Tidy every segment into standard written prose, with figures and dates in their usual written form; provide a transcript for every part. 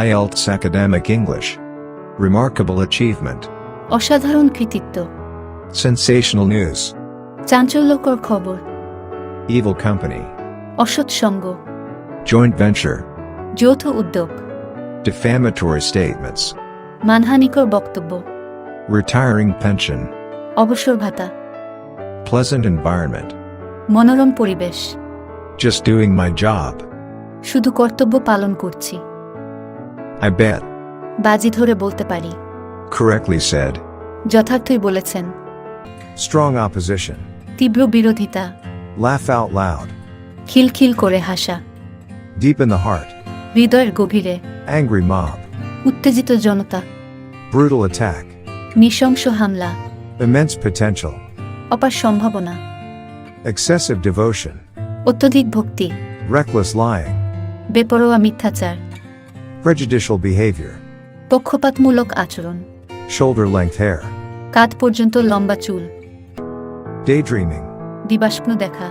IELTS Academic English. Remarkable achievement. অসাধারণ কৃতিত্ব। Sensational news. চাঞ্চল্যকর খবর। Evil company. অসৎ-সঙ। Joint venture. যৌথ উদ্যোগ। Defamatory statements. মানহানিকর বক্তব্য। Retiring pension. অবসর ভাতা। Pleasant environment. মনোরম পরিবেশ। Just doing my job. শুধু কর্তব্য পালন করছি। I bet. বাজি ধরে বলতে পারি। Correctly said. যথার্থই বলেছেন। Strong opposition. তীব্র বিরোধিতা। Laugh out loud. খিলখিল করে হাসা। Deep in the heart. হৃদয়ের গভীরে। Angry mob. উত্তেজিত জনতা। Brutal attack. নৃশংস হামলা। Immense potential. অপার সম্ভাবনা। Excessive devotion. অত্যধিক ভক্তি। Reckless lying. বেপরোয়া মিথ্যাচার। Prejudicial behavior. পক্ষপাতমূলক আচরণ। Shoulder length hair. কাঁধ পর্যন্ত লম্বা চুল। Daydreaming. দিবাস্বপ্ন দেখা।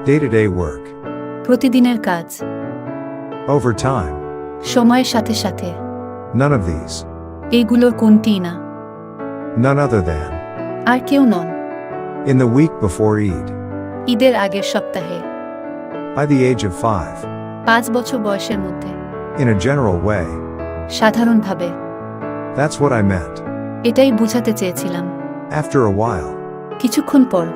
Day-to-day work. প্রতিদিনের কাজ। Overtime. সময়ের সাথে সাথে। None of these. এইগুলোর কোনটিই না। None other than. আর কেউ নন। In the week before Eid. ঈদের আগের সপ্তাহে। By the age of 5. 5 বছর বয়সের মধ্যে। In a general way. সাধারণভাবে। That's what I meant. এটাই বুঝাতে চেয়েছিলাম। After a while. কিছুক্ষণ পর।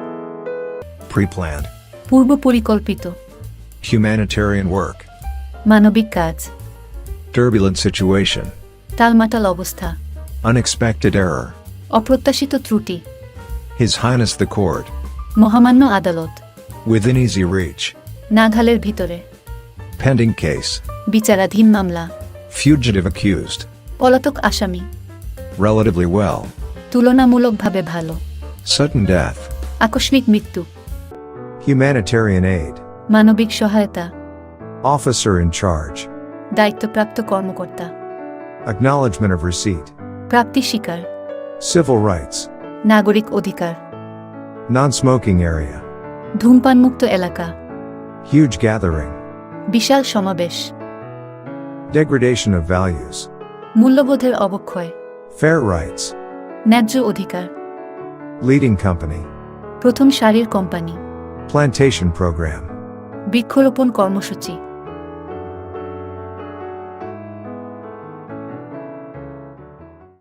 Pre-planned. পূর্ব পরিকল্পিত। Humanitarian work. মানবিক কাজ। Turbulent situation. টালমাটাল অবস্থা। Unexpected error. অপ্রত্যাশিত ত্রুটি। His Highness the Court. মহামান্য আদালত। Within easy reach. নাগালের ভিতরে। Pending case. বিচারাধীন মামলা। Fugitive accused. পলাতক আসামি। Relatively well. তুলনামূলকভাবে ভালো। Sudden death. আকস্মিক মৃত্যু। Humanitarian aid. মানবিক সহায়তা। Officer in charge. দায়িত্বপ্রাপ্ত কর্মকর্তা। Acknowledgment of receipt. প্রাপ্তি স্বীকার। Civil rights. নাগরিক অধিকার। Non-smoking area. ধূমপানমুক্ত এলাকা। Huge gathering. বিশাল সমাবেশ। Degradation of values. মূল্যবোধের অবক্ষয়। Fair rights. ন্যায্য অধিকার। Leading company. প্রথম সারির কোম্পানি। Plantation program. বৃক্ষরোপণ কর্মসূচি।